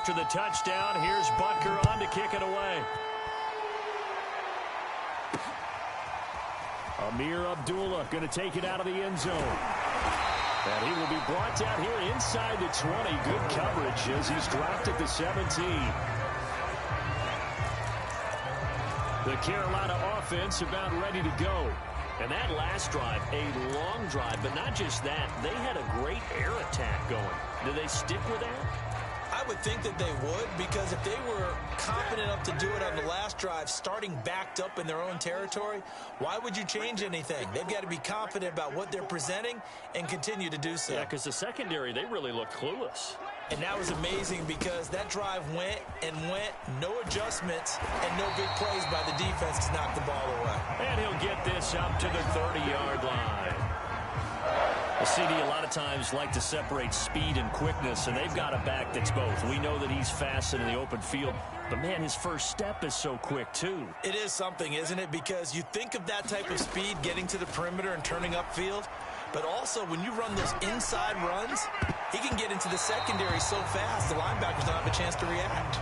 after the touchdown. Here's Butker on to kick it away. Amir Abdullah going to take it out of the end zone. And he will be brought down here inside the 20. Good coverage as he's dropped at the 17. The Carolina offense about ready to go. And that last drive, a long drive, but not just that. They had a great air attack going. Do they stick with that? I would think that they would, because if they were confident enough to do it on the last drive, starting backed up in their own territory, why would you change anything? They've got to be confident about what they're presenting and continue to do so. Yeah, because the secondary, they really looked clueless. And that was amazing because that drive went and went, no adjustments, and no big plays by the defense to knock the ball away. And he'll get this up to the 30-yard line. The CD a lot of times like to separate speed and quickness, and they've got a back that's both. We know that he's fast in the open field, but, man, his first step is so quick, too. It is something, isn't it? Because you think of that type of speed getting to the perimeter and turning upfield, but also when you run those inside runs, he can get into the secondary so fast the linebackers don't have a chance to react.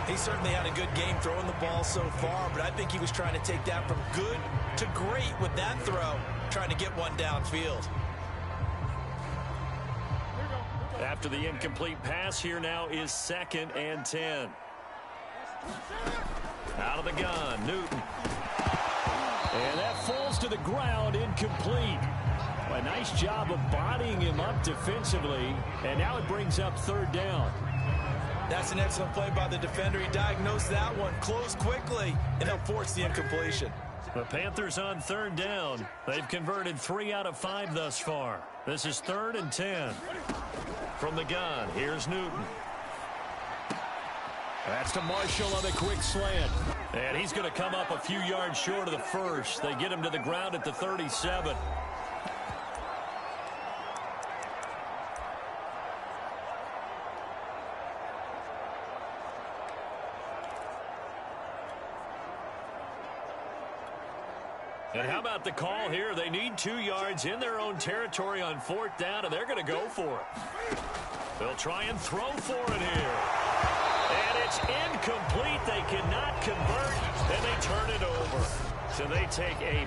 He certainly had a good game throwing the ball so far, but I think he was trying to take that from good to great with that throw, trying to get one downfield. After the incomplete pass, here now is 2nd and 10. Out of the gun, Newton. And that falls to the ground, incomplete. A nice job of bodying him up defensively, and now it brings up 3rd down. That's an excellent play by the defender. He diagnosed that one, closed quickly, and he'll force the incompletion. The Panthers on 3rd down. They've converted 3 out of 5 thus far. This is 3rd and 10. From the gun, here's Newton. That's to Marshall on a quick slant. And he's going to come up a few yards short of the first. They get him to the ground at the 37. And how about the call here? They need 2 yards in their own territory on 4th down, and they're going to go for it. They'll try and throw for it here. And it's incomplete. They cannot convert, and they turn it over. So they take a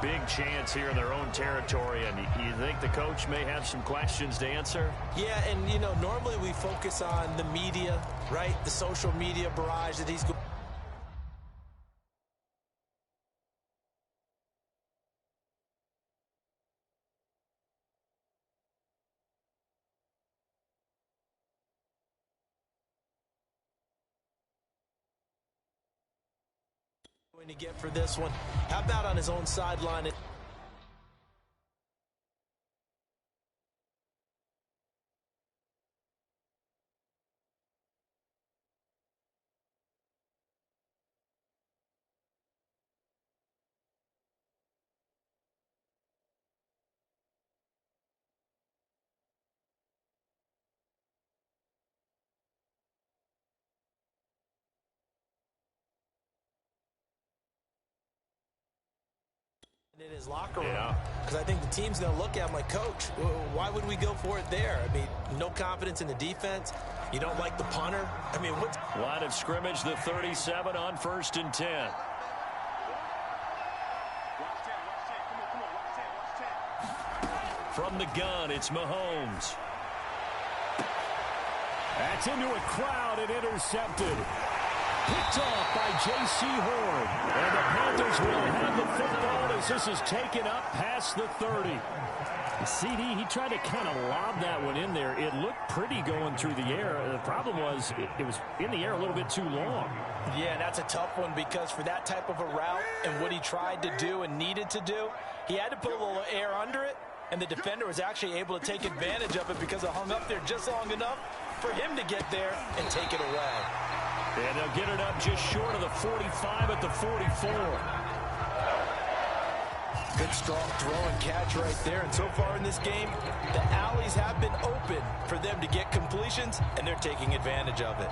big chance here in their own territory, and you think the coach may have some questions to answer? Yeah, and, you know, normally we focus on the media, right? The social media barrage that he's going. To get for this one. How about on his own sideline? In his locker room, because I think the team's going to look at him like, Coach, why would we go for it there? I mean, no confidence in the defense. You don't like the punter. I mean, what's line of scrimmage, the 37 on 1st and 10. From the gun, it's Mahomes. That's into a crowd and intercepted. Picked off by J.C. Horn. And the Panthers will have the football as this is taken up past the 30. CD, he tried to kind of lob that one in there. It looked pretty going through the air. The problem was it was in the air a little bit too long. Yeah, that's a tough one because for that type of a route and what he tried to do and needed to do, he had to put a little air under it, and the defender was actually able to take advantage of it because it hung up there just long enough for him to get there and take it away. And they'll get it up just short of the 45 at the 44. Good strong throw and catch right there. And so far in this game, the alleys have been open for them to get completions, and they're taking advantage of it.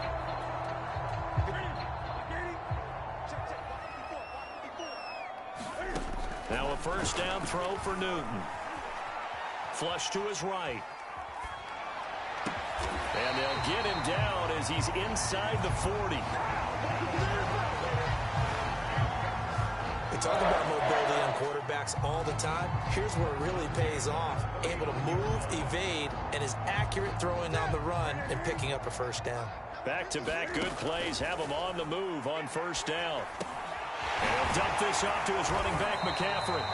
Now a first down throw for Newton. Flush to his right. And they'll get him down as he's inside the 40. We talk about mobility on quarterbacks all the time. Here's where it really pays off. Able to move, evade, and is accurate throwing on the run and picking up a first down. Back-to-back good plays have him on the move on first down. And he'll dump this off to his running back, McCaffrey.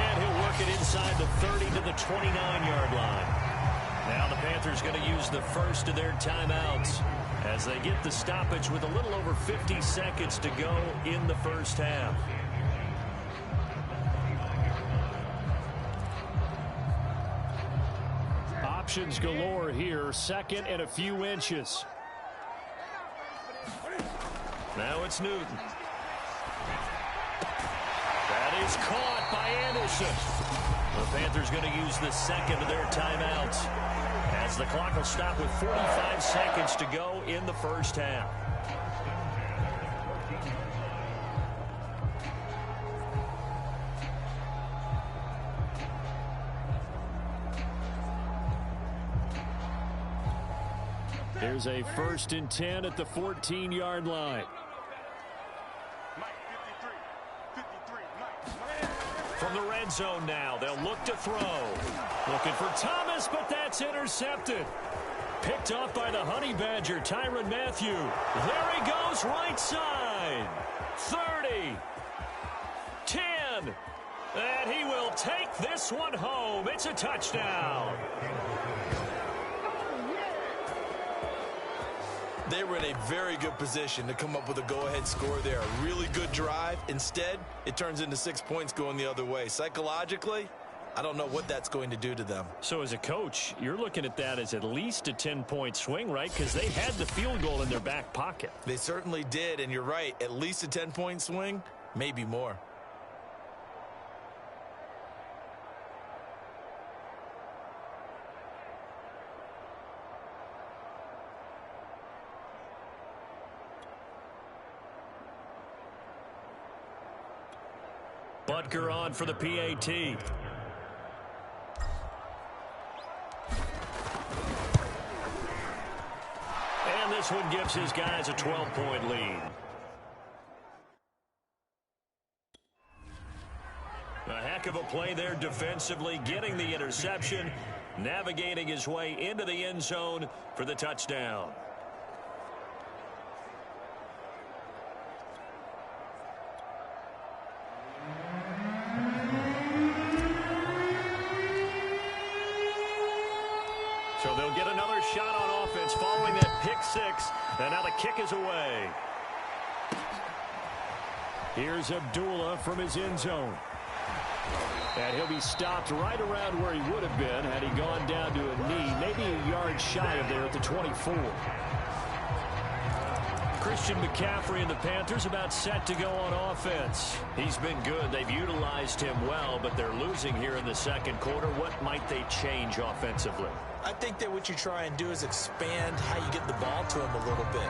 And he'll work it inside the 30 to the 29-yard line. Now the Panthers going to use the first of their timeouts as they get the stoppage with a little over 50 seconds to go in the first half. Options galore here. Second and a few inches. Now it's Newton. That is caught by Anderson. The Panthers going to use the second of their timeouts as the clock will stop with 45 seconds to go in the first half. Here's a 1st and 10 at the 14-yard line. From the red zone now, they'll look to throw. Looking for Thomas, but that's intercepted. Picked off by the Honey Badger, Tyrann Mathieu. There he goes, right side. 30. 10. And he will take this one home. It's a touchdown. They were in a very good position to come up with a go-ahead score there. A really good drive. Instead, it turns into 6 points going the other way. Psychologically, I don't know what that's going to do to them. So as a coach, you're looking at that as at least a 10-point swing, right? Because they had the field goal in their back pocket. They certainly did, and you're right. At least a 10-point swing, maybe more. Butker on for the PAT. And this one gives his guys a 12-point lead. A heck of a play there defensively, getting the interception, navigating his way into the end zone for the touchdown. So they'll get another shot on offense following that pick six. And now the kick is away. Here's Abdullah from his end zone. And he'll be stopped right around where he would have been had he gone down to a knee, maybe a yard shy of there at the 24. Christian McCaffrey and the Panthers about set to go on offense. He's been good. They've utilized him well, but they're losing here in the second quarter. What might they change offensively? I think that what you try and do is expand how you get the ball to him a little bit.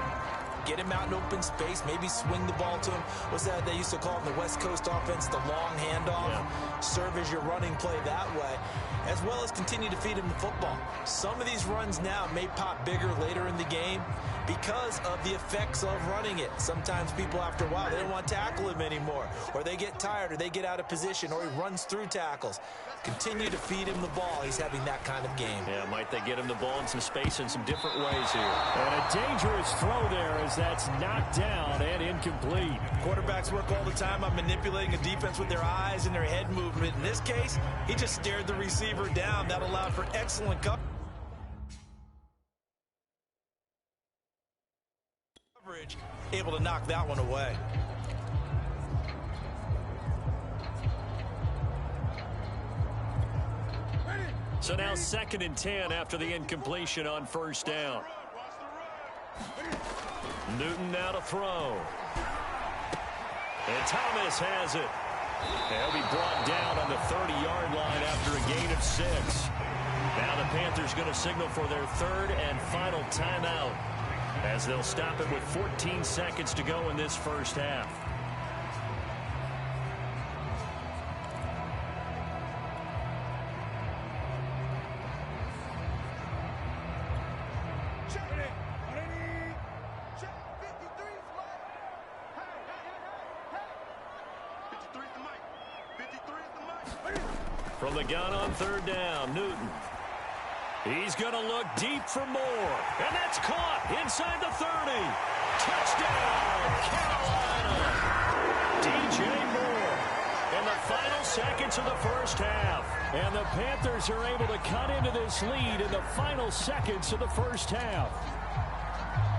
Get him out in open space, maybe swing the ball to him. What's that they used to call in the West Coast offense, the long handoff? Yeah. Serve as your running play that way, as well as continue to feed him the football. Some of these runs now may pop bigger later in the game because of the effects of running it. Sometimes people, after a while, they don't want to tackle him anymore, or they get tired, or they get out of position, or he runs through tackles. Continue to feed him the ball. He's having that kind of game. Yeah, might they get him the ball in some space in some different ways here. And a dangerous throw there as that's knocked down and incomplete. Quarterbacks work all the time on manipulating a defense with their eyes and their head movement. In this case, he just stared the receiver down. That allowed for excellent coverage. Able to knock that one away. So now 2nd and 10 after the incompletion on first down. Newton now to throw. And Thomas has it. He'll be brought down on the 30-yard line after a gain of 6. Now the Panthers going to signal for their 3rd and final timeout as they'll stop it with 14 seconds to go in this first half. From the gun on third down, Newton. He's going to look deep for more. And that's caught inside the 30. Touchdown, Carolina. DJ Moore in the final seconds of the first half. And the Panthers are able to cut into this lead in the final seconds of the first half.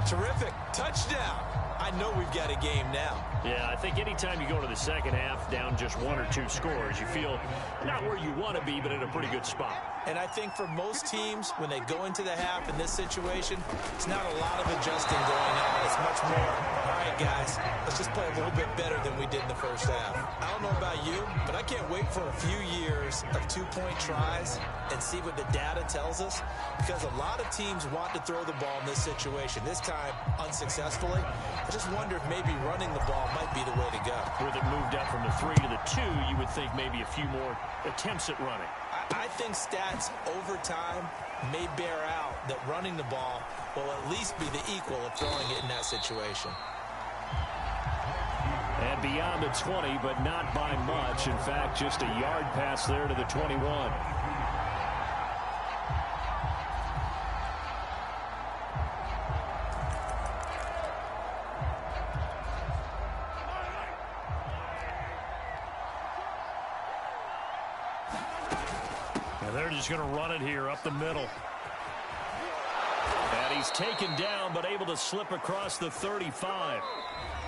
Terrific. Touchdown. I know we've got a game now. Yeah, I think anytime you go to the second half down just 1 or 2 scores, you feel not where you want to be, but in a pretty good spot. And I think for most teams, when they go into the half in this situation, it's not a lot of adjusting going on. It's much more, all right, guys, let's just play a little bit better than we did in the first half. I don't know about you, but I can't wait for a few years of 2-point tries and see what the data tells us, because a lot of teams want to throw the ball in this situation. This time, unsuccessfully. I just wonder if maybe running the ball might be the way to go. With it moved up from the 3 to the 2, you would think maybe a few more attempts at running. I think stats over time may bear out that running the ball will at least be the equal of throwing it in that situation. And beyond the 20, but not by much. In fact, just a yard pass there to the 21. They're just going to run it here up the middle. And he's taken down, but able to slip across the 35.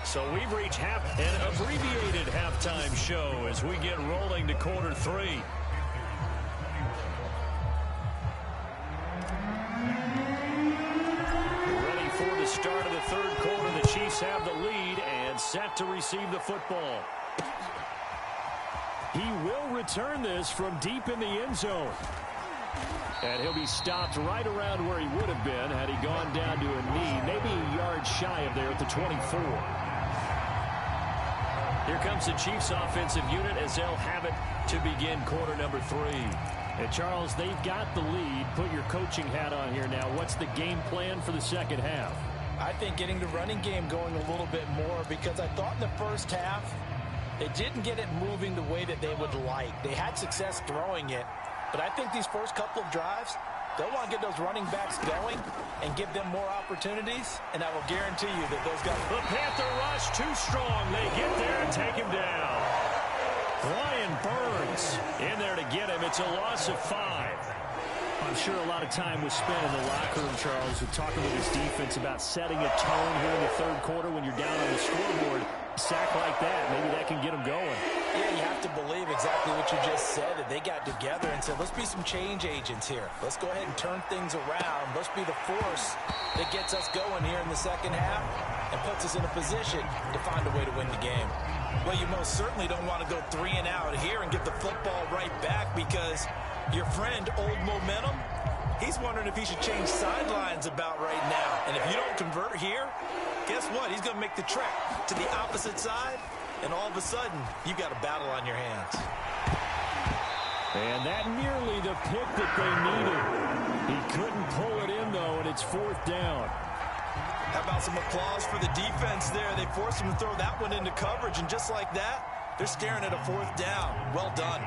So we've reached an abbreviated halftime show as we get rolling to quarter 3. Ready for the start of the third quarter. The Chiefs have the lead and set to receive the football. He will return this from deep in the end zone. And he'll be stopped right around where he would have been had he gone down to a knee, maybe a yard shy of there at the 24. Here comes the Chiefs offensive unit as they'll have it to begin quarter number 3. And Charles, they've got the lead. Put your coaching hat on here now. What's the game plan for the second half? I think getting the running game going a little bit more, because I thought in the first half they didn't get it moving the way that they would like. They had success throwing it, but I think these first couple of drives, they'll want to get those running backs going and give them more opportunities, and I will guarantee you that those guys... The Panther rush too strong. They get there and take him down. Ryan Burns in there to get him. It's a loss of 5. I'm sure a lot of time was spent in the locker room, Charles, with talking with his defense about setting a tone here in the third quarter when you're down on the scoreboard. A sack like that, maybe that can get them going. Yeah, you have to believe exactly what you just said, that they got together and said, let's be some change agents here. Let's go ahead and turn things around. Let's be the force that gets us going here in the second half and puts us in a position to find a way to win the game. Well, you most certainly don't want to go 3 and out here and get the football right back, because your friend, Old Momentum, he's wondering if he should change sidelines about right now. And if you don't convert here, guess what? He's going to make the trek to the opposite side, and all of a sudden, you've got a battle on your hands. And that nearly the pick that they needed. He couldn't pull it in, though, and it's 4th down. How about some applause for the defense there? They forced him to throw that one into coverage, and just like that, they're staring at a 4th down. Well done.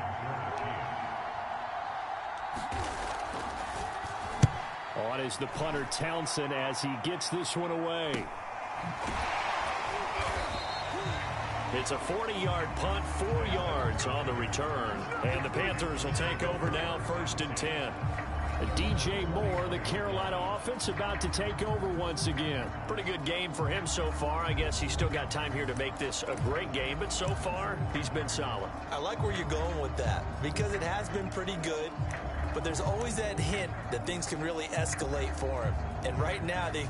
On is the punter, Townsend, as he gets this one away. It's a 40-yard punt, 4 yards on the return. And the Panthers will take over now, 1st and 10. DJ Moore, the Carolina offense, about to take over once again. Pretty good game for him so far. I guess he's still got time here to make this a great game, but so far, he's been solid. I like where you're going with that, because it has been pretty good, but there's always that hint that things can really escalate for him. And right now, they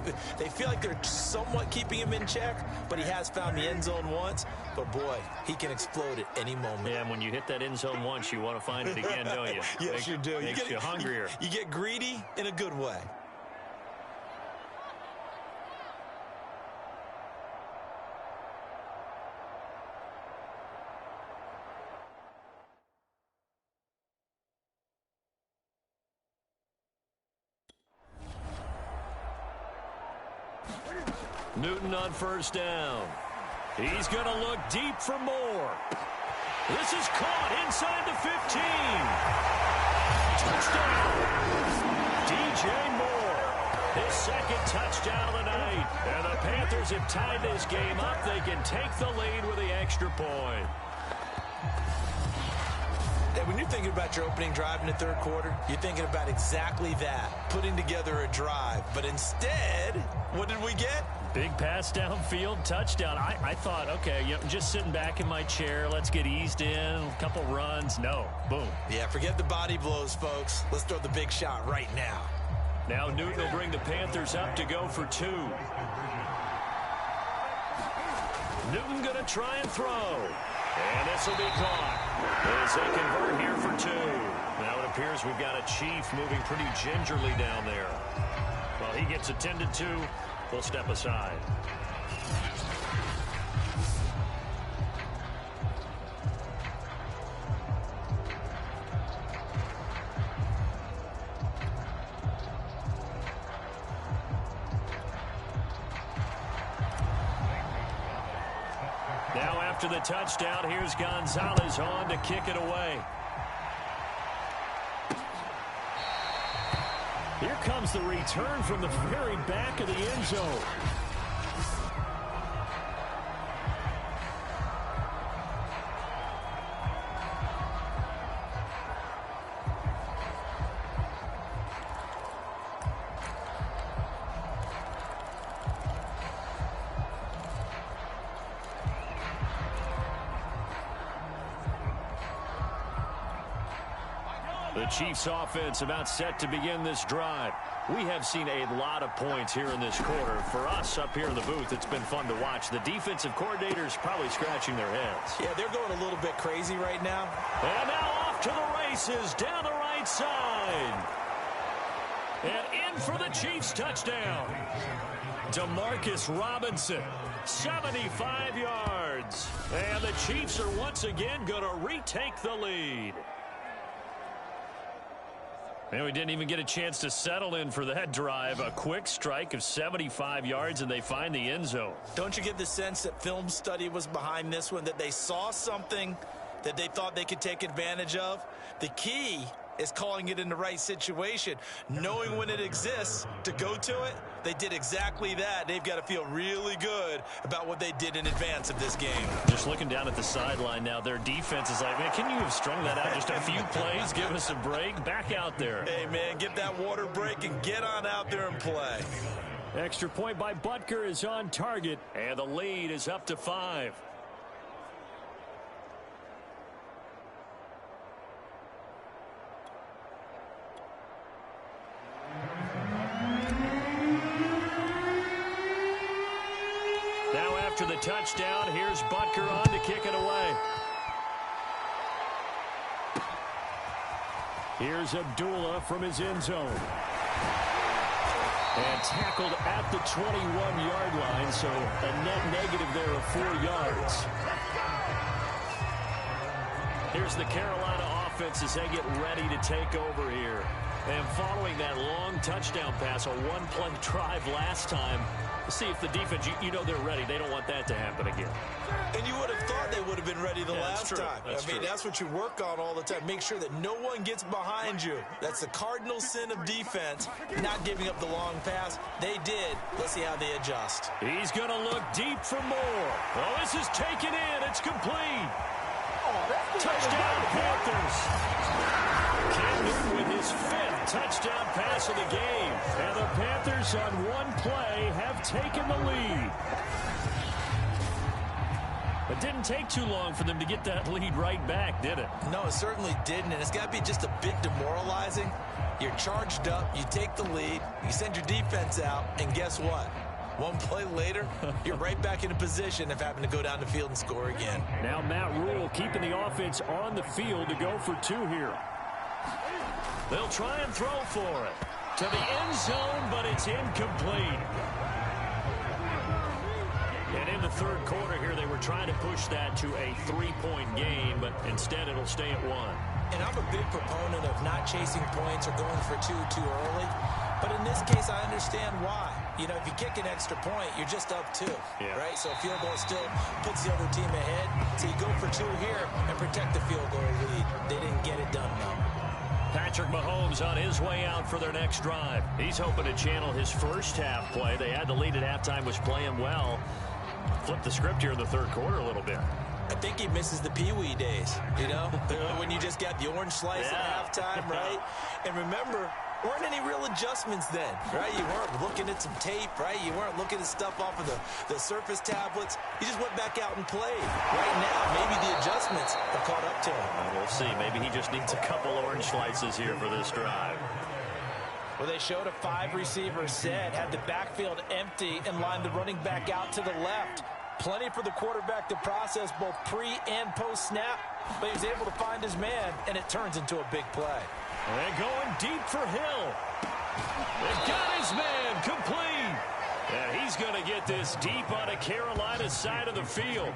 feel like they're somewhat keeping him in check, but he has found the end zone once. But, boy, he can explode at any moment. Yeah, and when you hit that end zone once, you want to find it again, don't you? Yes, you do. Makes you hungrier. You get greedy in a good way. Newton on 1st down. He's going to look deep for more. This is caught inside the 15. Touchdown. DJ Moore. His second touchdown of the night. And the Panthers have tied this game up. They can take the lead with the extra point. And when you're thinking about your opening drive in the third quarter, you're thinking about exactly that, putting together a drive. But instead, what did we get? Big pass downfield, touchdown. I thought, okay, just sitting back in my chair, let's get eased in, a couple runs. No, boom. Yeah, forget the body blows, folks. Let's throw the big shot right now. Now Newton will bring the Panthers up to go for 2. Newton going to try and throw. And this will be caught as they convert here for 2. Now it appears we've got a Chief moving pretty gingerly down there. Well, he gets attended to. We'll step aside. Now after the touchdown, here's Gonzalez on to kick it away. Here comes the return from the very back of the end zone. The Chiefs offense about set to begin this drive. We have seen a lot of points here in this quarter. For us up here in the booth, it's been fun to watch. The defensive coordinators probably scratching their heads. Yeah, they're going a little bit crazy right now. And now off to the races down the right side. And in for the Chiefs touchdown. Demarcus Robinson, 75 yards. And the Chiefs are once again going to retake the lead. And we didn't even get a chance to settle in for that drive. A quick strike of 75 yards, and they find the end zone. Don't you get the sense that film study was behind this one, that they saw something that they thought they could take advantage of? The key is calling it in the right situation, knowing when it exists to go to it. They did exactly that. They've got to feel really good about what they did in advance of this game. Just looking down at the sideline now, their defense is like, man, can you have strung that out just a few plays? Give us a break. Back out there. Hey, man, get that water break and get on out there and play. Extra point by Butker is on target, and the lead is up to 5. Now after the touchdown, here's Butker on to kick it away. Here's Abdullah from his end zone. And tackled at the 21-yard line, so a net negative there of 4 yards. Here's the Carolina offense as they get ready to take over here. And following that long touchdown pass, a one-play drive last time, see if the defense, you know they're ready. They don't want that to happen again. And you would have thought they would have been ready the last time. That's true. That's what you work on all the time. Make sure that no one gets behind you. That's the cardinal sin of defense, not giving up the long pass. They did. Let's see how they adjust. He's going to look deep for more. Well, this is taken in. It's complete. Touchdown, Panthers. Cam Newton with his 5th touchdown pass of the game. And the Panthers on one play have taken the lead. It didn't take too long for them to get that lead right back, did it? No, it certainly didn't, and it's got to be just a bit demoralizing. You're charged up, you take the lead, you send your defense out, and guess what? One play later, you're right back in a position of having to go down the field and score again. Now Matt Rule keeping the offense on the field to go for 2 here. They'll try and throw for it. To the end zone, but it's incomplete. And in the third quarter here, they were trying to push that to a 3-point game, but instead it'll stay at 1. And I'm a big proponent of not chasing points or going for 2 too early. But in this case, I understand why. You know, if you kick an extra point, you're just up 2, yeah. right? So a field goal still puts the other team ahead. So you go for 2 here and protect the field goal lead. They didn't get it done, though. Patrick Mahomes on his way out for their next drive. He's hoping to channel his first half play. They had the lead at halftime, was playing well. Flip the script here in the third quarter a little bit. I think he misses the Pee-wee days, you know, when you just got the orange slice at halftime, right? And remember, weren't any real adjustments then, right? You weren't looking at some tape, right? You weren't looking at stuff off of the Surface tablets. You just went back out and played. Right now, maybe the adjustments have caught up to him. Well, we'll see. Maybe he just needs a couple orange slices here for this drive. Well, they showed a 5-receiver set, had the backfield empty, and lined the running back out to the left. Plenty for the quarterback to process both pre- and post-snap, but he was able to find his man, and it turns into a big play. They're going deep for Hill. They've got his man complete. And he's going to get this deep on a Carolina side of the field.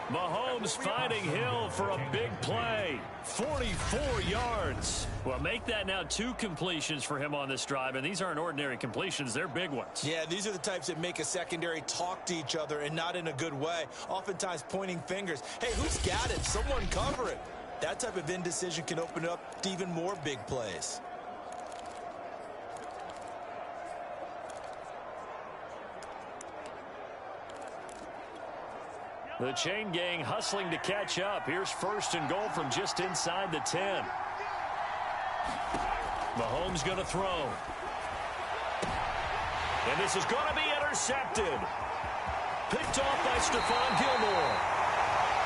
Mahomes finding Hill for a big play. 44 yards. Well, make that now 2 completions for him on this drive, and these aren't ordinary completions. They're big ones. Yeah, these are the types that make a secondary talk to each other, and not in a good way. Oftentimes pointing fingers. Hey, who's got it? Someone cover it. That type of indecision can open up to even more big plays. The chain gang hustling to catch up. Here's 1st and goal from just inside the 10. Mahomes going to throw. And this is going to be intercepted. Picked off by Stephon Gilmore.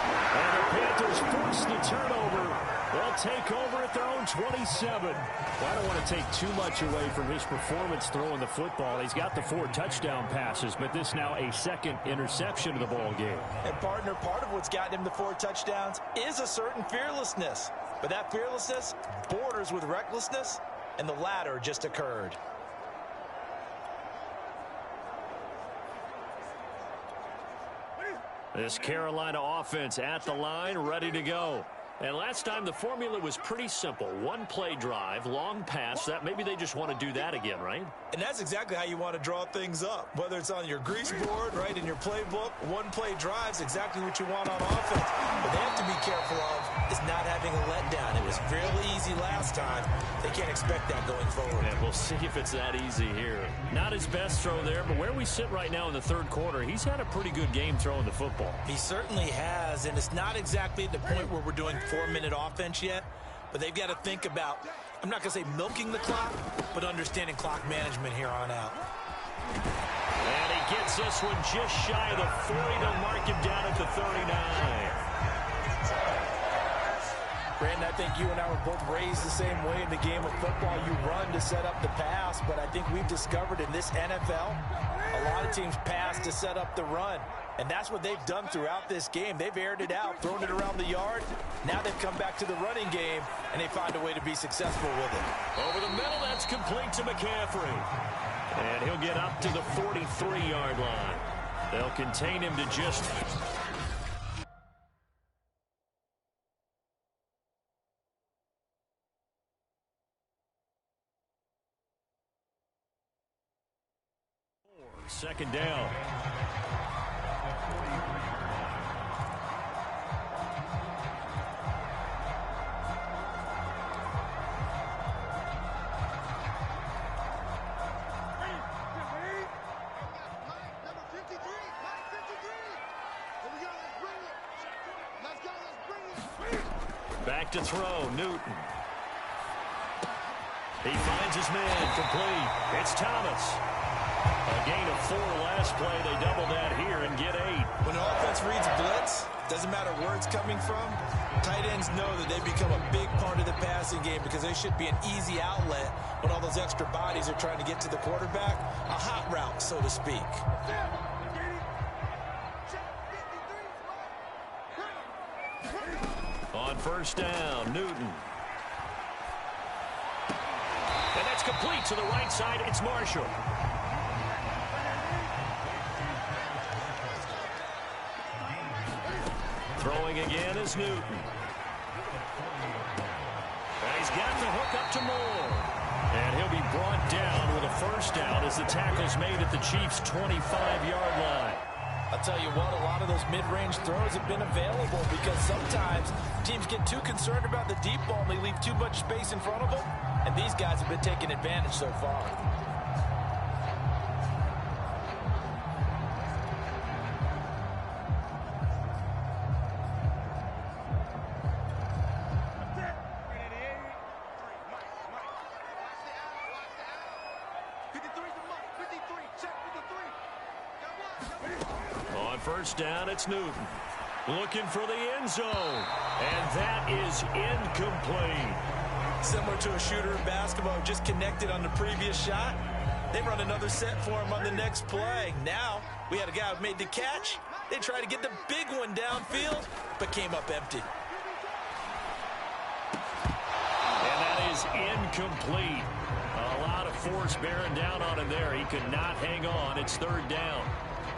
And the Panthers force the turnover. They'll take over at their own 27. Well, I don't want to take too much away from his performance throwing the football. He's got the 4 touchdown passes, but this now a 2nd interception of the ball game. And, partner, part of what's gotten him the 4 touchdowns is a certain fearlessness. But that fearlessness borders with recklessness, and the latter just occurred. This Carolina offense at the line, ready to go. And last time the formula was pretty simple. 1-play drive, long pass. That maybe they just want to do that again, right? And that's exactly how you want to draw things up. Whether it's on your grease board, right, in your playbook, 1-play drive's exactly what you want on offense. What they have to be careful of is not having a letdown. It was really easy last time. They can't expect that going forward. And we'll see if it's that easy here. Not his best throw there, but where we sit right now in the third quarter, he's had a pretty good game throwing the football. He certainly has, and it's not exactly at the point where we're doing 4-minute offense yet, but they've got to think about, I'm not going to say milking the clock, but understanding clock management here on out. And he gets this one just shy of the 40 to mark him down at the 39. Brandon, I think you and I were both raised the same way in the game of football. You run to set up the pass, but I think we've discovered in this NFL, a lot of teams pass to set up the run. And that's what they've done throughout this game. They've aired it out, thrown it around the yard. Now they've come back to the running game, and they find a way to be successful with it. Over the middle, that's complete to McCaffrey. And he'll get up to the 43-yard line. They'll contain him to just... Second down. Back to throw, Newton. He finds his man, complete. It's Thomas. A gain of 4 last play. They double that here and get 8. When the offense reads blitz, doesn't matter where it's coming from, tight ends know that they become a big part of the passing game because they should be an easy outlet when all those extra bodies are trying to get to the quarterback. A hot route, so to speak. On first down, Newton. And that's complete to the right side. It's Marshall. Throwing again is Newton. And he's got the hook up to Moore. And he'll be brought down with a first down as the tackle's made at the Chiefs' 25-yard line. I'll tell you what, a lot of those mid-range throws have been available because sometimes teams get too concerned about the deep ball and they leave too much space in front of them, and these guys have been taking advantage so far. First down, it's Newton. Looking for the end zone. And that is incomplete. Similar to a shooter in basketball, just connected on the previous shot. They run another set for him on the next play. Now, we had a guy who made the catch. They tried to get the big one downfield, but came up empty. And that is incomplete. A lot of force bearing down on him there. He could not hang on. It's third down.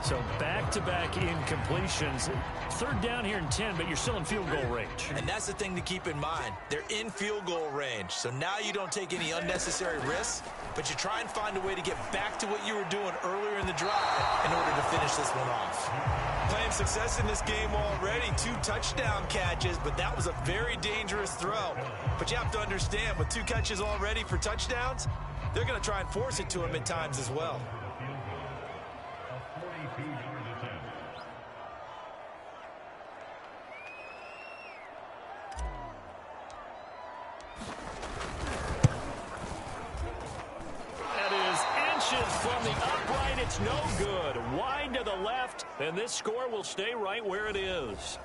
So back-to-back incompletions. Third down here in 10, but you're still in field goal range. And that's the thing to keep in mind. They're in field goal range. So now you don't take any unnecessary risks, but you try and find a way to get back to what you were doing earlier in the drive in order to finish this one off. Playing success in this game already. 2 touchdown catches, but that was a very dangerous throw. But you have to understand, with 2 catches already for touchdowns, they're going to try and force it to him at times as well. From the upright, it's no good. Wide to the left, and this score will stay right where it is.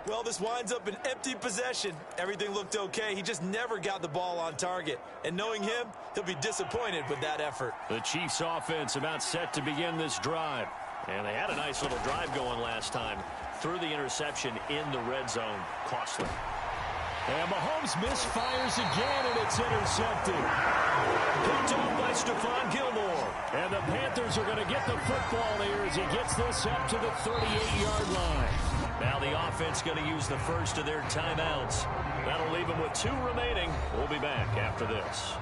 Well, this winds up an empty possession. Everything looked okay. He just never got the ball on target. And knowing him, he'll be disappointed with that effort. The Chiefs offense about set to begin this drive. And they had a nice little drive going last time. Threw the interception in the red zone. Costly. And Mahomes misfires again, and it's intercepted. Picked off by Stephon Gilmore. And the Panthers are going to get the football here as he gets this up to the 38-yard line. Now the offense going to use the first of their timeouts. That'll leave them with 2 remaining. We'll be back after this.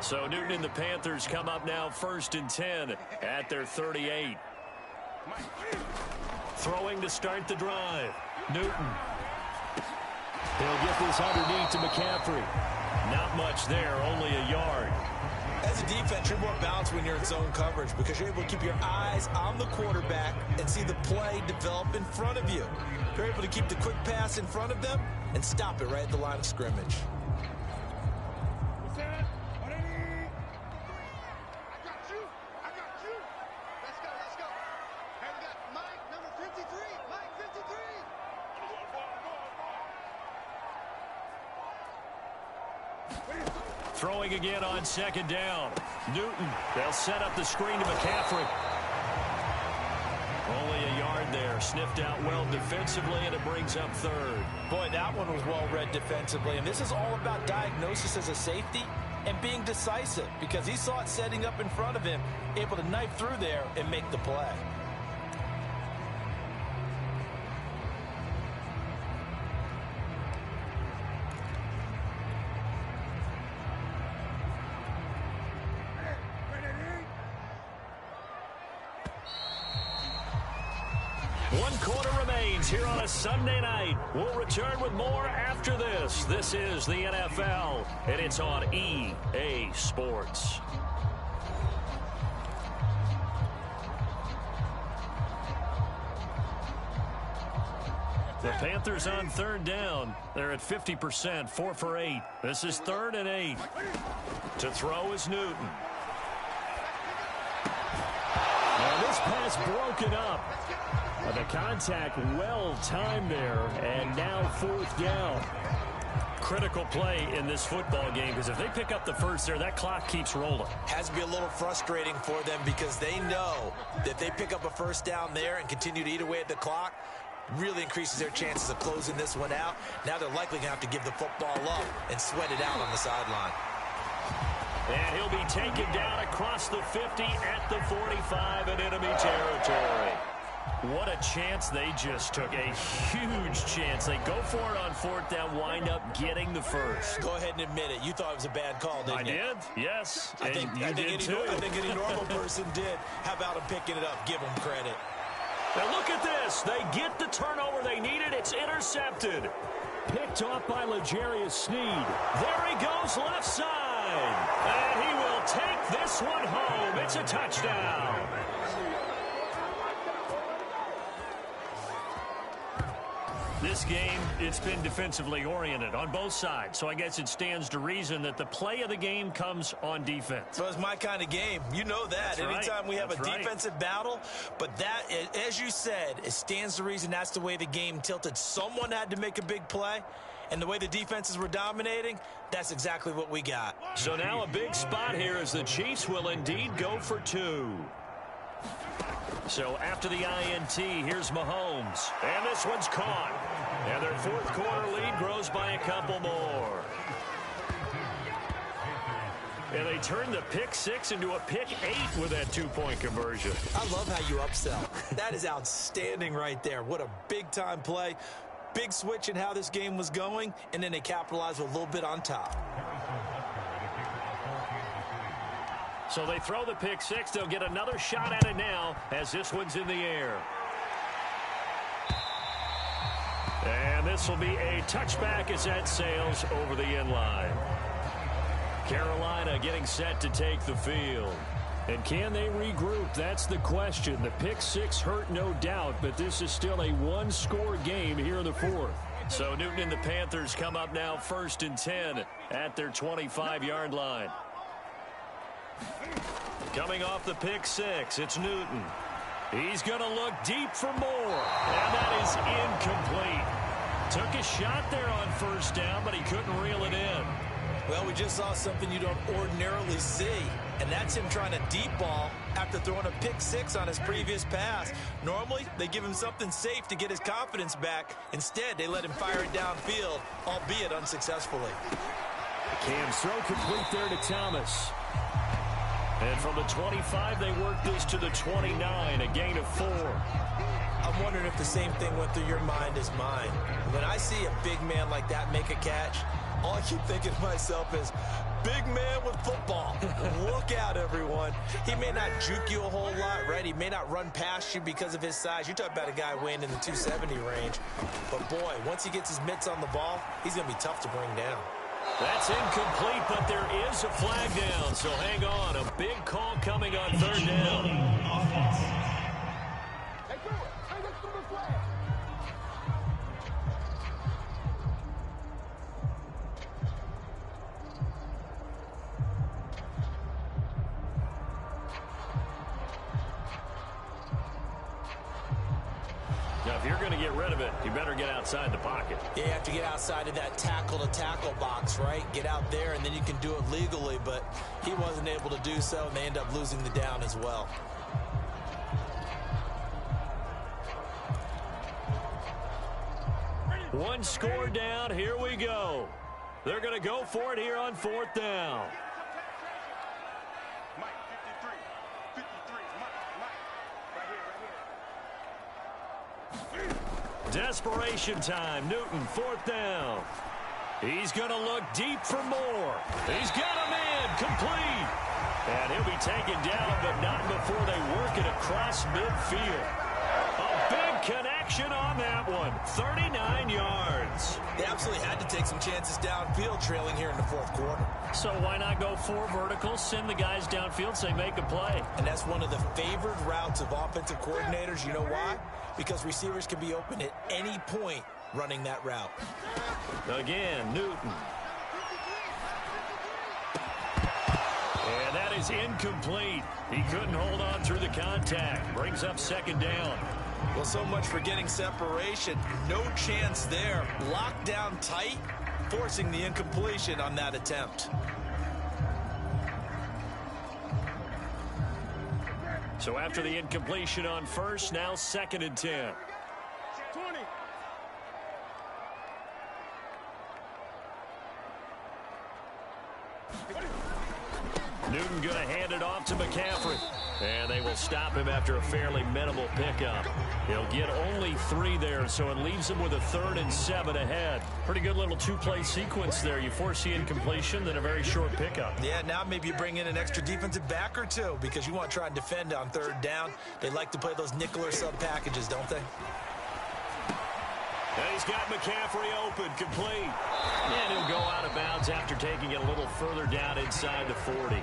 So Newton and the Panthers come up now 1st and 10 at their 38. Throwing to start the drive. Newton. He'll get this underneath to McCaffrey. Not much there, only a yard. As a defense, you're more balanced when you're in zone coverage because you're able to keep your eyes on the quarterback and see the play develop in front of you. You're able to keep the quick pass in front of them and stop it right at the line of scrimmage. Throwing again on 2nd down. Newton, they'll set up the screen to McCaffrey. Only a yard there. Sniffed out well defensively, and it brings up 3rd. Boy, that one was well read defensively. And this is all about diagnosis as a safety and being decisive because he saw it setting up in front of him, able to knife through there and make the play. One quarter remains here on a Sunday night. We'll return with more after this. This is the NFL, and it's on EA Sports. The Panthers on 3rd down. They're at 50%, 4 for 8. This is 3rd and 8. To throw is Newton. Now this pass broken up. The contact well timed there, and now 4th down. Critical play in this football game because if they pick up the first there, that clock keeps rolling. Has to be a little frustrating for them because they know that they pick up a first down there and continue to eat away at the clock, really increases their chances of closing this one out. Now they're likely going to have to give the football up and sweat it out on the sideline. And he'll be taken down across the 50 at the 45 in enemy territory. What a chance they just took. A huge chance. They go for it on 4th down, wind up getting the first. Go ahead and admit it. You thought it was a bad call, didn't you? I did, yes. I think any normal person did. How about him picking it up? Give him credit. Now look at this. They get the turnover they needed. It's intercepted. Picked off by L'Jarius Sneed. There he goes left side. And he will take this one home. It's a touchdown. This game, it's been defensively oriented on both sides, so I guess it stands to reason that the play of the game comes on defense. So it's my kind of game. You know that. That's Anytime right. we have That's a right. defensive battle, but that, as you said, it stands to reason that's the way the game tilted. Someone had to make a big play, and the way the defenses were dominating, that's exactly what we got. So now a big spot here as the Chiefs will indeed go for 2. So after the INT, here's Mahomes. And this one's caught. And their 4th quarter lead grows by a couple more. And they turn the pick 6 into a pick 8 with that 2-point conversion. I love how you upsell. That is outstanding right there. What a big-time play. Big switch in how this game was going, and then they capitalized with a little bit on top. So they throw the pick 6. They'll get another shot at it now as this one's in the air. And this will be a touchback as that sails over the end line. Carolina getting set to take the field. And can they regroup? That's the question. The pick 6 hurt, no doubt, but this is still a 1-score game here in the 4th. So Newton and the Panthers come up now 1st and 10 at their 25-yard line. Coming off the pick 6, it's Newton. He's going to look deep for more, and that is incomplete. Took a shot there on 1st down, but he couldn't reel it in. Well, we just saw something you don't ordinarily see, and that's him trying to deep ball after throwing a pick 6 on his previous pass. Normally, they give him something safe to get his confidence back. Instead, they let him fire it downfield, albeit unsuccessfully. Cam's throw complete there to Thomas. And from the 25, they work this to the 29, a gain of 4. I'm wondering if the same thing went through your mind as mine. When I see a big man like that make a catch, all I keep thinking to myself is, big man with football. Look out, everyone. He may not juke you a whole lot, right? He may not run past you because of his size. You're talking about a guy weighing in the 270 range. But, boy, once he gets his mitts on the ball, he's going to be tough to bring down. That's incomplete, but there is a flag down, so hang on. A big call coming on 3rd down. Now, if you're going to get rid of it, you better get outside the pocket. You have to get outside of that tackle-to-tackle box, right? Get out there, and then you can do it legally, but he wasn't able to do so, and they end up losing the down as well. One score down. Here we go. They're going to go for it here on 4th down. Desperation time. Newton, 4th down. He's going to look deep for more. He's got him in. Complete. And he'll be taken down, but not before they work it across midfield. A big connection on that one. 39 yards. They absolutely had to take some chances downfield trailing here in the 4th quarter. So why not go 4 verticals, send the guys downfield, say make a play? And that's one of the favored routes of offensive coordinators. You know why? Because receivers can be open at any point running that route. Again, Newton. And that is incomplete. He couldn't hold on through the contact. Brings up 2nd down. Well, so much for getting separation. No chance there. Locked down tight, forcing the incompletion on that attempt. So after the incompletion on 1st, now 2nd and 10. 20. Newton going to hand it off to McCaffrey. And they will stop him after a fairly minimal pickup. He'll get only 3 there, so it leaves him with a 3rd and 7 ahead. Pretty good little 2-play sequence there. You force the incompletion, then a very short pickup. Yeah, now maybe you bring in an extra defensive back or 2 because you want to try and defend on 3rd down. They like to play those nickel or sub packages, don't they? And he's got McCaffrey open, complete. And he'll go out of bounds after taking it a little further down inside the 40.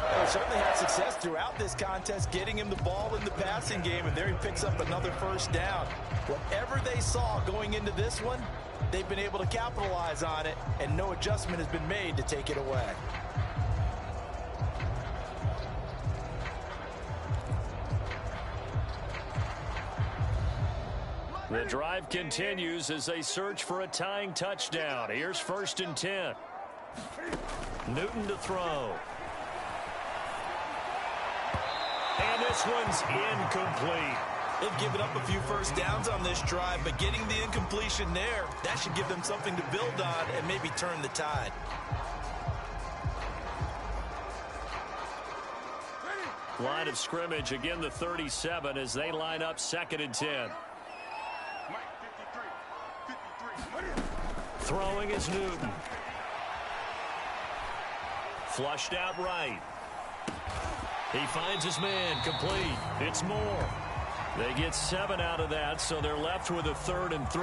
They certainly had success throughout this contest, getting him the ball in the passing game, and there he picks up another 1st down. Whatever they saw going into this one, they've been able to capitalize on it, and no adjustment has been made to take it away. The drive continues as they search for a tying touchdown. Here's 1st and 10. Newton to throw. And this one's incomplete. They've given up a few 1st downs on this drive, but getting the incompletion there, that should give them something to build on and maybe turn the tide. Line of scrimmage, again the 37 as they line up 2nd and 10. Throwing is Newton. Flushed out right. He finds his man, complete. It's Moore. They get 7 out of that, so they're left with a 3rd and 3.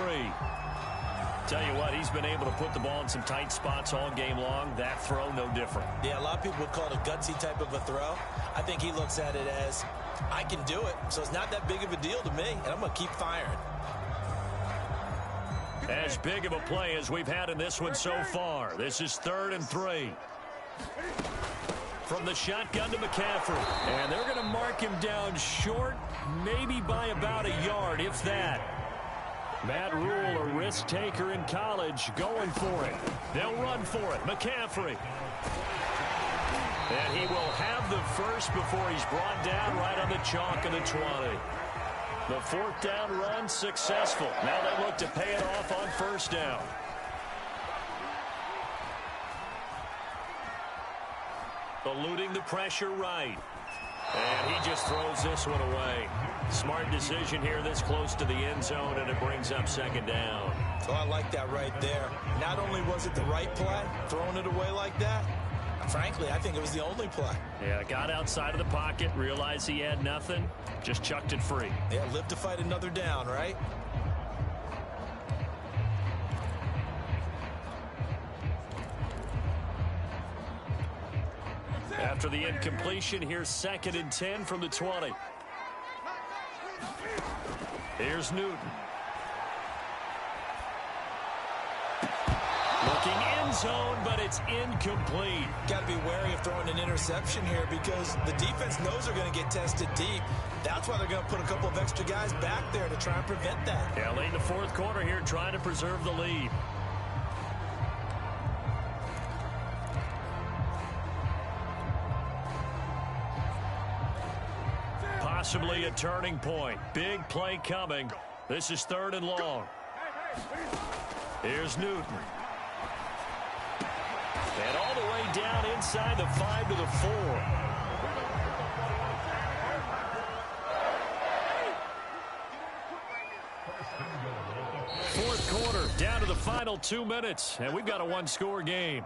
Tell you what, he's been able to put the ball in some tight spots all game long. That throw, no different. Yeah, a lot of people would call it a gutsy type of a throw. I think he looks at it as, I can do it, so it's not that big of a deal to me, and I'm going to keep firing. As big of a play as we've had in this one so far. This is 3rd and 3. From the shotgun to McCaffrey. And they're going to mark him down short, maybe by about a yard, if that. Matt Rule, a risk taker in college, going for it. They'll run for it. McCaffrey. And he will have the first before he's brought down right on the chalk of the 20. The 4th down run successful. Now they look to pay it off on 1st down. Eluding the pressure right. And he just throws this one away. Smart decision here this close to the end zone, and it brings up 2nd down. Oh, I like that right there. Not only was it the right play, throwing it away like that, frankly, I think it was the only play. Yeah, got outside of the pocket, realized he had nothing, just chucked it free. Yeah, live to fight another down, right? After the incompletion, here's 2nd and 10 from the 20. Here's Newton. Looking end zone, but it's incomplete. Got to be wary of throwing an interception here because the defense knows they're going to get tested deep. That's why they're going to put a couple of extra guys back there to try and prevent that. Yeah, late in the 4th quarter here, trying to preserve the lead. Possibly a turning point. Big play coming. This is 3rd and long. Here's Newton. And all the way down inside the 5 to the 4. Fourth quarter, down to the final 2 minutes, and we've got a 1-score game.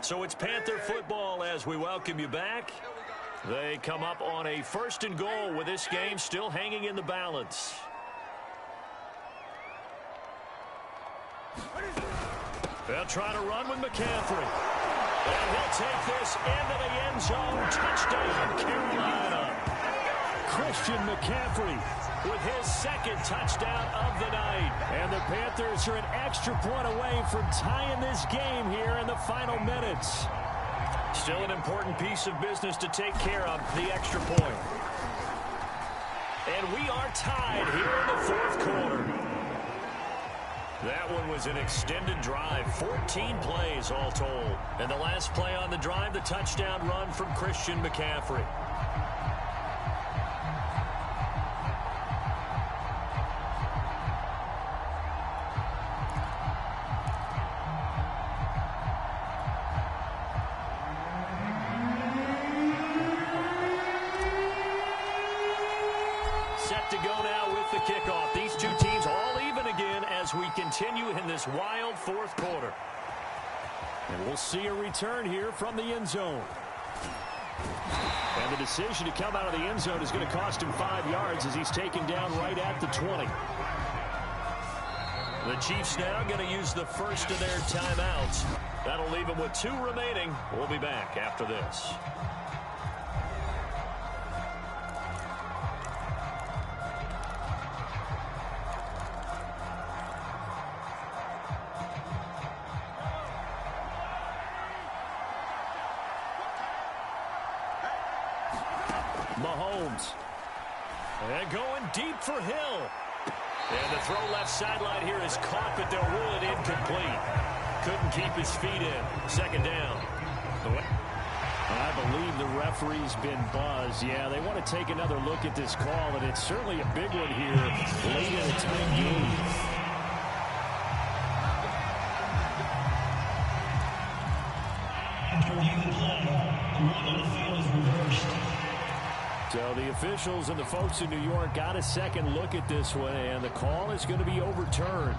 So it's Panther football as we welcome you back. They come up on a 1st and goal with this game still hanging in the balance. They'll try to run with McCaffrey. And he'll take this into the end zone. Touchdown, Carolina. Christian McCaffrey with his 2nd touchdown of the night. And the Panthers are an extra point away from tying this game here in the final minutes. Still an important piece of business to take care of, the extra point. And we are tied here in the 4th quarter. That one was an extended drive, 14 plays all told. And the last play on the drive, the touchdown run from Christian McCaffrey. as we continue in this wild fourth quarter. And we'll see a return here from the end zone. And the decision to come out of the end zone is going to cost him 5 yards as he's taken down right at the 20. The Chiefs now going to use the first of their timeouts. That'll leave them with 2 remaining. We'll be back after this. Mahomes. And going deep for Hill. And the throw left sideline here is caught, but they'll rule it incomplete. Couldn't keep his feet in. Second down. I believe the referee's been buzzed. Yeah, they want to take another look at this call, and it's certainly a big one here late in a tight game. So the officials and the folks in New York got a second look at this one, and the call is going to be overturned.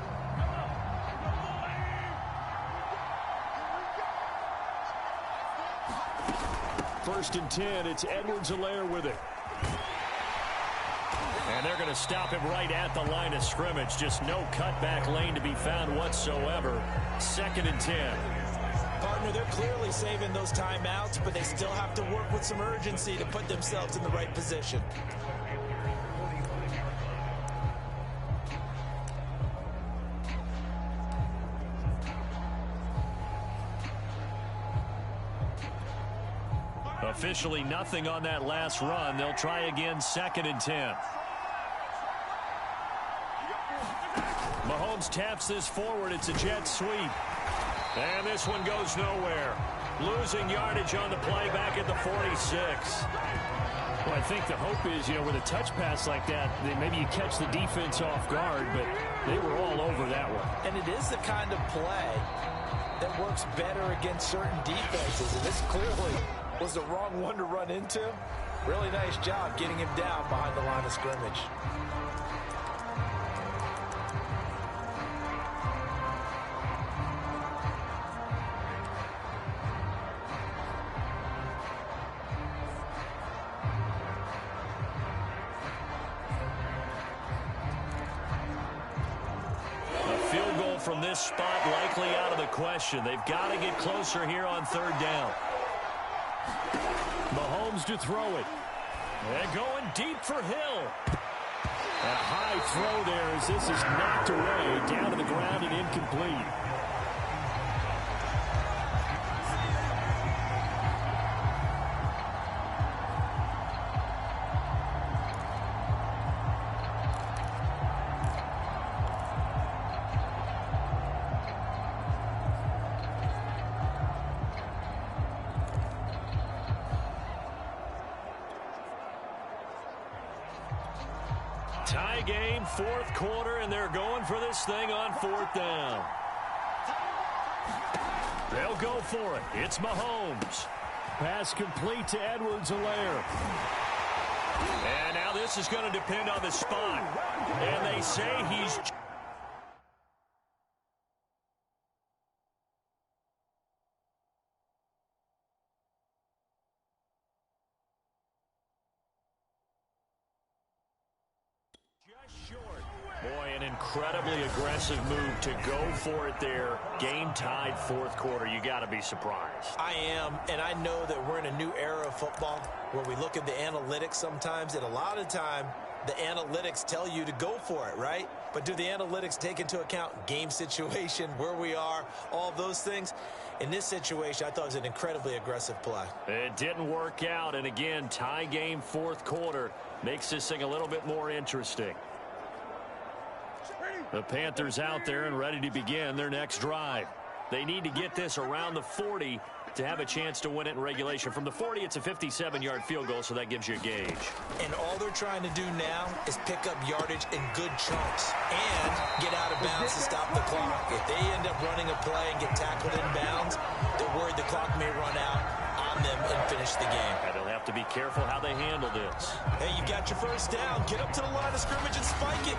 First and 10, it's Edwards-Helaire with it. And they're going to stop him right at the line of scrimmage. Just no cutback lane to be found whatsoever. Second and 10. Partner, they're clearly saving those timeouts, but they still have to work with some urgency to put themselves in the right position. Officially nothing on that last run. They'll try again, second and 10. Mahomes taps this forward. It's a jet sweep. And this one goes nowhere. Losing yardage on the play back at the 46. Well, I think the hope is, with a touch pass like that, maybe you catch the defense off guard, but they were all over that one. And it is the kind of play that works better against certain defenses, and this clearly was the wrong one to run into. Really nice job getting him down behind the line of scrimmage. From this spot likely out of the question. They've got to get closer here on third down. Mahomes to throw it. And going deep for Hill. A high throw there as this is knocked away, down to the ground and incomplete. Tie game, fourth quarter, and they're going for this thing on fourth down. They'll go for it. It's Mahomes. Pass complete to Edwards-Helaire. And now this is going to depend on the spot. And they say he's... Boy, an incredibly aggressive move to go for it there. Game-tied fourth quarter. You got to be surprised. I am, and I know that we're in a new era of football where we look at the analytics sometimes, and a lot of time the analytics tell you to go for it, right? But do the analytics take into account game situation, where we are, all those things? In this situation, I thought it was an incredibly aggressive play. It didn't work out, and again, tie game fourth quarter makes this thing a little bit more interesting. The Panthers out there and ready to begin their next drive. They need to get this around the 40 to have a chance to win it in regulation. From the 40, it's a 57-yard field goal, so that gives you a gauge. And all they're trying to do now is pick up yardage in good chunks and get out of bounds to stop the clock. If they end up running a play and get tackled in bounds, they're worried the clock may run out on them and finish the game. And they'll have to be careful how they handle this. Hey, you got your first down. Get up to the line of scrimmage and spike it.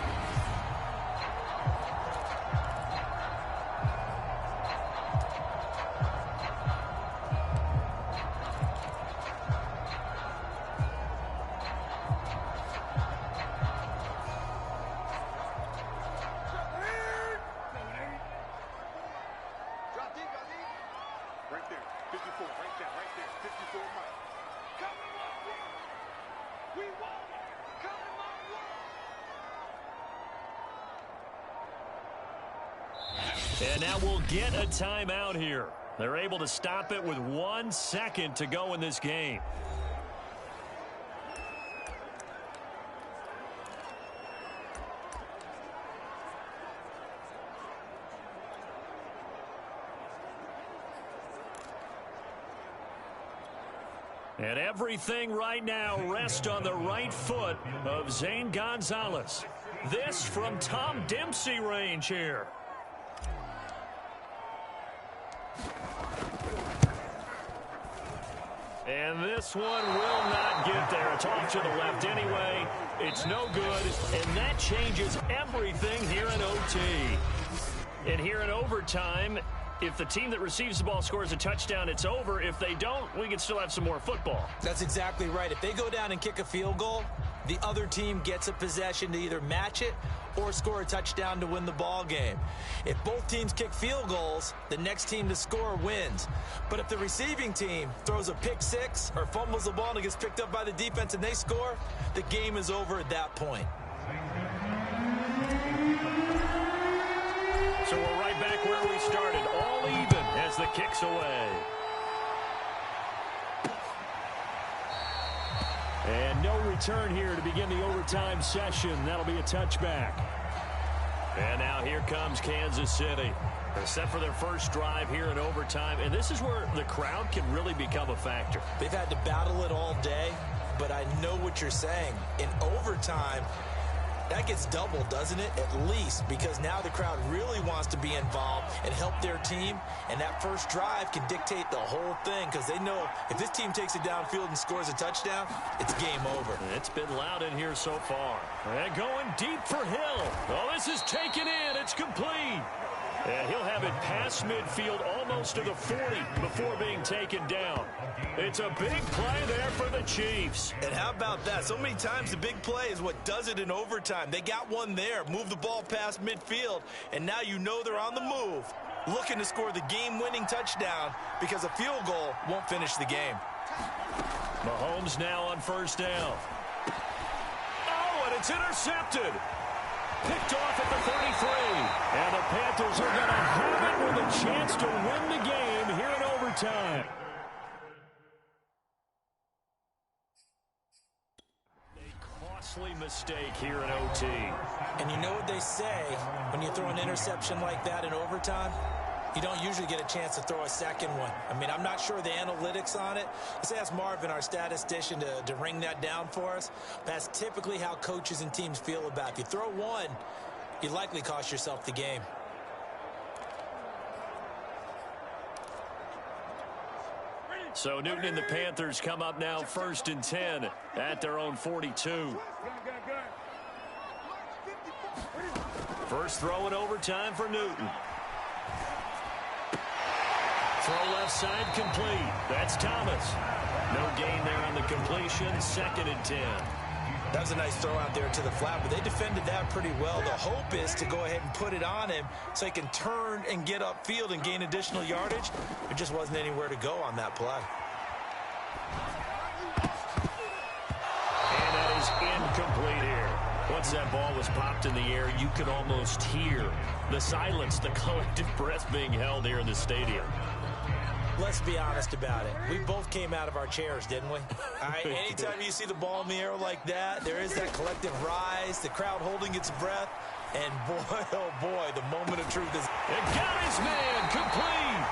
And now we'll get a timeout here. They're able to stop it with 1 second to go in this game. And everything right now rests on the right foot of Zane Gonzalez. This from Tom Dempsey range here. And this one will not get there. It's off to the left anyway. It's no good, and that changes everything here in OT. And here in overtime, if the team that receives the ball scores a touchdown, it's over. If they don't, we can still have some more football. That's exactly right. If they go down and kick a field goal, the other team gets a possession to either match it or score a touchdown to win the ball game. If both teams kick field goals, the next team to score wins. But if the receiving team throws a pick six or fumbles the ball and it gets picked up by the defense and they score, the game is over at that point. So we're right back where we started, all even as the kick's away. And no return here to begin the overtime session. That'll be a touchback. And now here comes Kansas City. They're set for their first drive here in overtime, and this is where the crowd can really become a factor. They've had to battle it all day, but I know what you're saying. In overtime, that gets doubled, doesn't it? At least, because now the crowd really wants to be involved and help their team, and that first drive can dictate the whole thing because they know if this team takes it downfield and scores a touchdown, it's game over. It's been loud in here so far. And going deep for Hill. Oh, this is taken in. It's complete. And he'll have it past midfield almost to the 40 before being taken down. It's a big play there for the Chiefs. And how about that? So many times the big play is what does it in overtime. They got one there, move the ball past midfield, and now you know they're on the move, looking to score the game-winning touchdown because a field goal won't finish the game. Mahomes now on first down. Oh, and it's intercepted. Picked off at the 33. And the Panthers are going to have it with a chance to win the game here in overtime. A costly mistake here in OT. And you know what they say when you throw an interception like that in overtime? You don't usually get a chance to throw a second one. I mean, I'm not sure the analytics on it. Let's ask Marvin, our statistician, to ring that down for us. That's typically how coaches and teams feel about it. If you throw one, you likely cost yourself the game. So Newton and the Panthers come up now 1st and 10 at their own 42. First throw in overtime for Newton. Throw left side complete. That's Thomas. No gain there on the completion. 2nd and 10. That was a nice throw out there to the flat, but they defended that pretty well. The hope is to go ahead and put it on him so he can turn and get upfield and gain additional yardage. There just wasn't anywhere to go on that play. And that is incomplete here. Once that ball was popped in the air, you could almost hear the silence, the collective breath being held here in the stadium. Let's be honest about it. We both came out of our chairs, didn't we? All right, anytime you see the ball in the air like that, there is that collective rise, the crowd holding its breath, and boy, oh boy, the moment of truth is... It got his man, complete!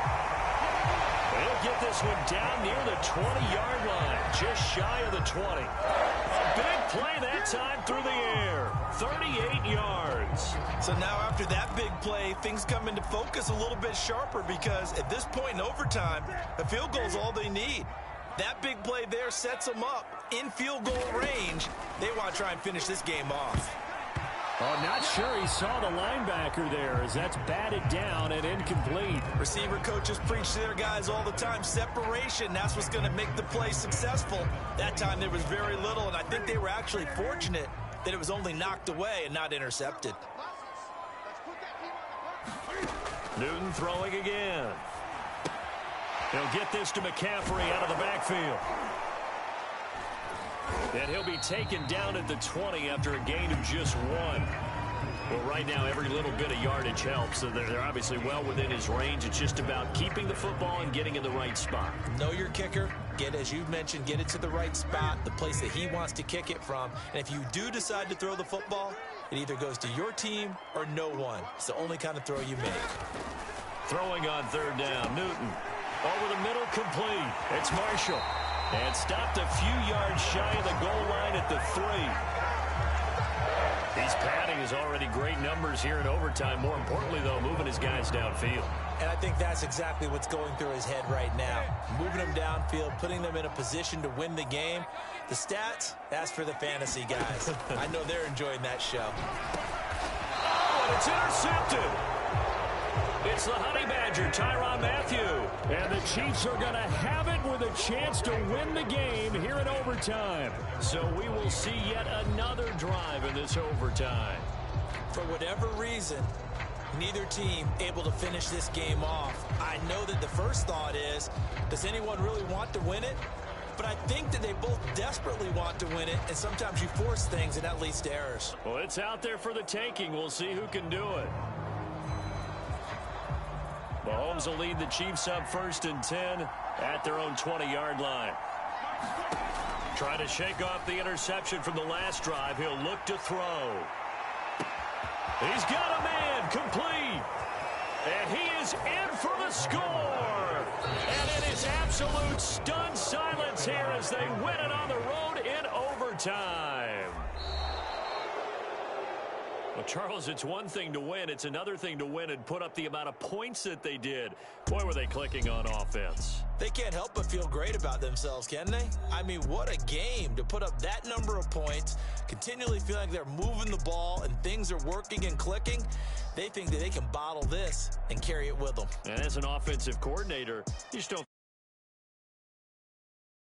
He'll get this one down near the 20-yard line, just shy of the 20. A big play that time through the air, 38 yards. So now after that big play, things come into focus a little bit sharper because at this point in overtime, the field goal is all they need. That big play there sets them up in field goal range. They want to try and finish this game off. Oh, not sure he saw the linebacker there as that's batted down and incomplete. Receiver coaches preach to their guys all the time. Separation, that's what's going to make the play successful. That time there was very little, and I think they were actually fortunate that it was only knocked away and not intercepted. Newton throwing again. He'll get this to McCaffrey out of the backfield. And he'll be taken down at the 20 after a gain of just 1. Well, right now, every little bit of yardage helps. So they're obviously well within his range. It's just about keeping the football and getting in the right spot. Know your kicker. As you mentioned, get it to the right spot, the place that he wants to kick it from. And if you do decide to throw the football, it either goes to your team or no one. It's the only kind of throw you make. Throwing on 3rd down, Newton. Over the middle, complete. It's Marshall. And stopped a few yards shy of the goal line at the 3. He's padding his already great numbers here in overtime. More importantly, though, moving his guys downfield. And I think that's exactly what's going through his head right now. Moving them downfield, putting them in a position to win the game. The stats, that's for the fantasy guys. I know they're enjoying that show. Oh, and it's intercepted. It's the Honey Badger, Tyrann Mathieu. And the Chiefs are going to have it with a chance to win the game here in overtime. So we will see yet another drive in this overtime. For whatever reason, neither team able to finish this game off. I know that the first thought is, does anyone really want to win it? But I think that they both desperately want to win it, and sometimes you force things, and that leads to errors. Well, it's out there for the taking. We'll see who can do it. Mahomes will lead the Chiefs up 1st and 10 at their own 20-yard line. Trying to shake off the interception from the last drive. He'll look to throw. He's got a man, complete. And he is in for the score. And it is absolute stunned silence here as they win it on the road in overtime. Well, Charles, it's one thing to win. It's another thing to win and put up the amount of points that they did. Boy, were they clicking on offense. They can't help but feel great about themselves, can they? I mean, what a game to put up that number of points, continually feeling like they're moving the ball and things are working and clicking. They think that they can bottle this and carry it with them. And as an offensive coordinator, you just don't